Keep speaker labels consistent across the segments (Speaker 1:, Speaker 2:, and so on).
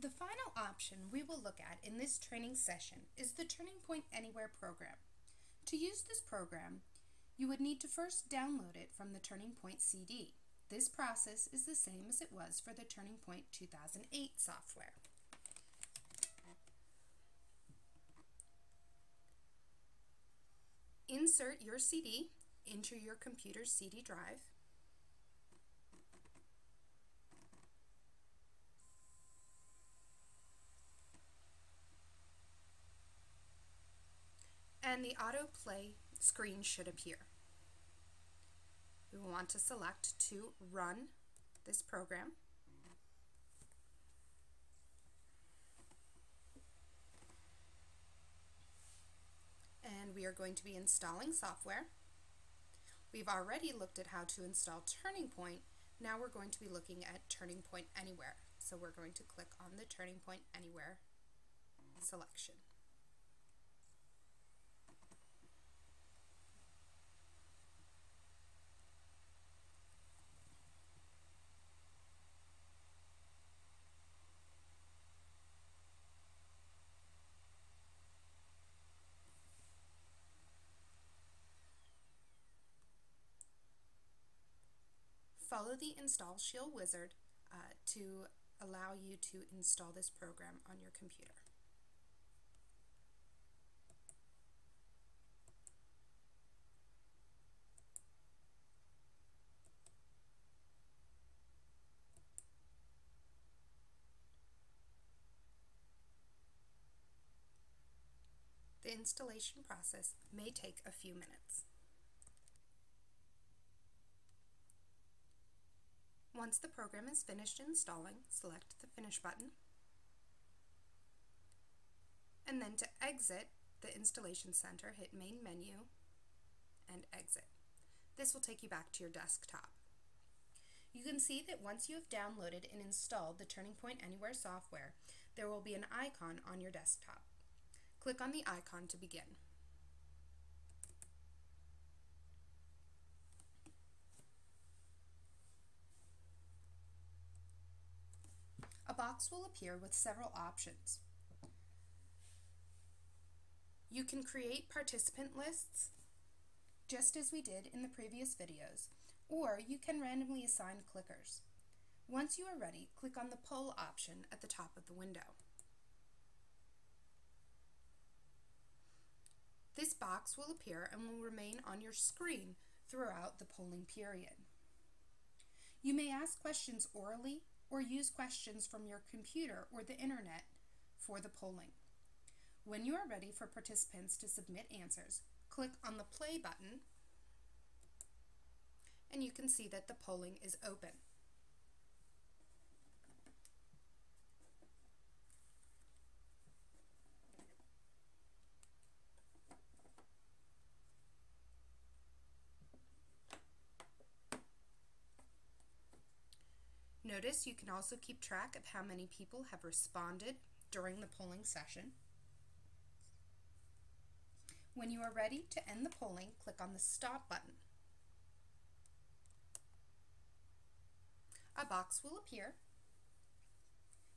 Speaker 1: The final option we will look at in this training session is the Turning Point Anywhere program. To use this program, you would need to first download it from the Turning Point CD. This process is the same as it was for the Turning Point 2008 software. Insert your CD into your computer's CD drive. And the autoplay screen should appear. We will want to select to run this program. And we are going to be installing software. We've already looked at how to install Turning Point. Now we're going to be looking at Turning Point Anywhere. So we're going to click on the Turning Point Anywhere selection. Follow the Install Shield wizard to allow you to install this program on your computer. The installation process may take a few minutes. Once the program is finished installing, select the Finish button. And then to exit the Installation Center, hit Main Menu and Exit. This will take you back to your desktop. You can see that once you have downloaded and installed the Turning Point Anywhere software, there will be an icon on your desktop. Click on the icon to begin. A box will appear with several options. You can create participant lists, just as we did in the previous videos, or you can randomly assign clickers. Once you are ready, click on the Poll option at the top of the window. This box will appear and will remain on your screen throughout the polling period. You may ask questions orally or use questions from your computer or the internet for the polling. When you are ready for participants to submit answers, click on the Play button and you can see that the polling is open. Notice you can also keep track of how many people have responded during the polling session. When you are ready to end the polling, click on the Stop button. A box will appear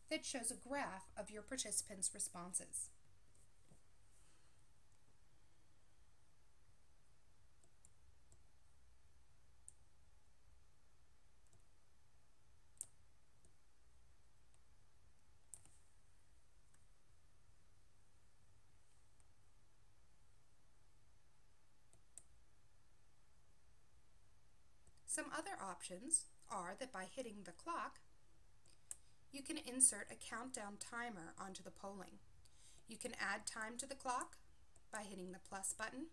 Speaker 1: that shows a graph of your participants' responses. Some other options are that by hitting the clock, you can insert a countdown timer onto the polling. You can add time to the clock by hitting the plus button,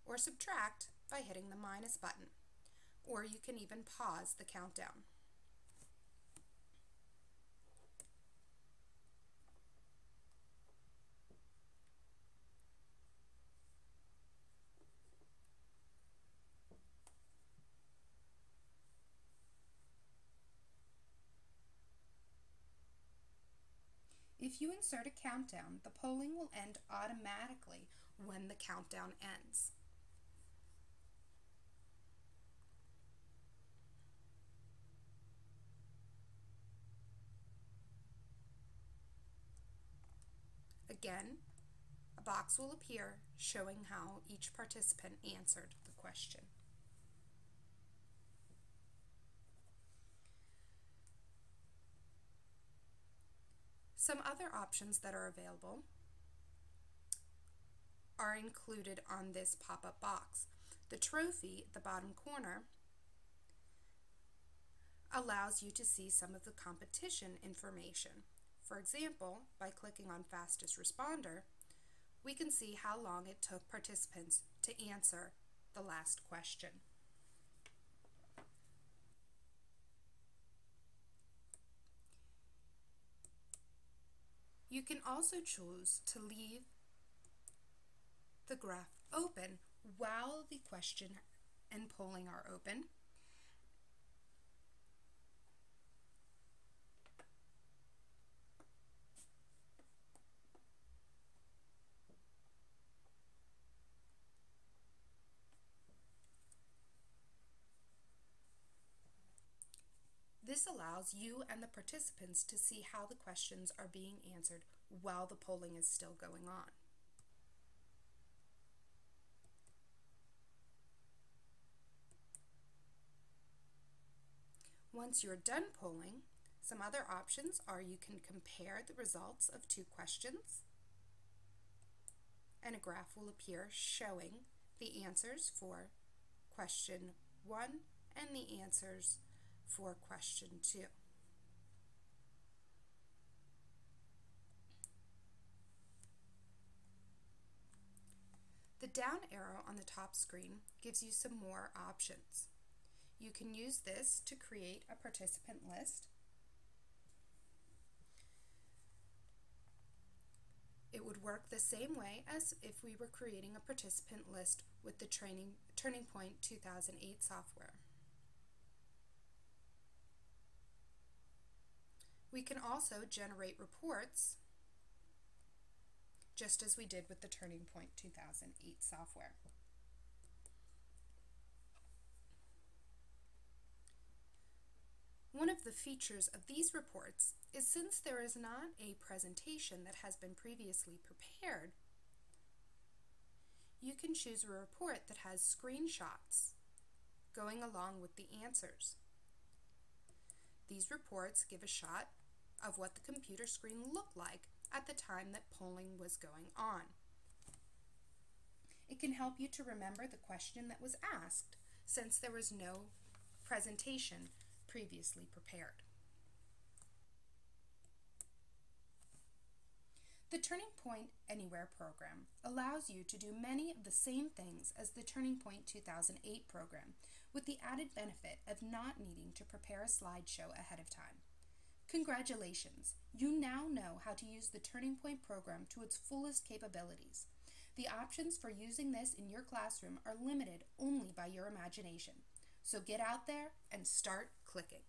Speaker 1: or subtract by hitting the minus button, or you can even pause the countdown. If you insert a countdown, the polling will end automatically when the countdown ends. Again, a box will appear showing how each participant answered the question. Some other options that are available are included on this pop-up box. The trophy at the bottom corner allows you to see some of the competition information. For example, by clicking on Fastest Responder, we can see how long it took participants to answer the last question. You can also choose to leave the graph open while the question and polling are open. This allows you and the participants to see how the questions are being answered while the polling is still going on. Once you're done polling, some other options are you can compare the results of two questions, and a graph will appear showing the answers for question 1 and the answers for question 2. The down arrow on the top screen gives you some more options. You can use this to create a participant list. It would work the same way as if we were creating a participant list with the Turning Point 2008 software. We can also generate reports just as we did with the Turning Point 2008 software. One of the features of these reports is since there is not a presentation that has been previously prepared, you can choose a report that has screenshots going along with the answers. These reports give a shot of what the computer screen looked like at the time that polling was going on. It can help you to remember the question that was asked since there was no presentation previously prepared. The Turning Point Anywhere program allows you to do many of the same things as the Turning Point 2008 program, with the added benefit of not needing to prepare a slideshow ahead of time. Congratulations! You now know how to use the Turning Point program to its fullest capabilities. The options for using this in your classroom are limited only by your imagination. So get out there and start clicking.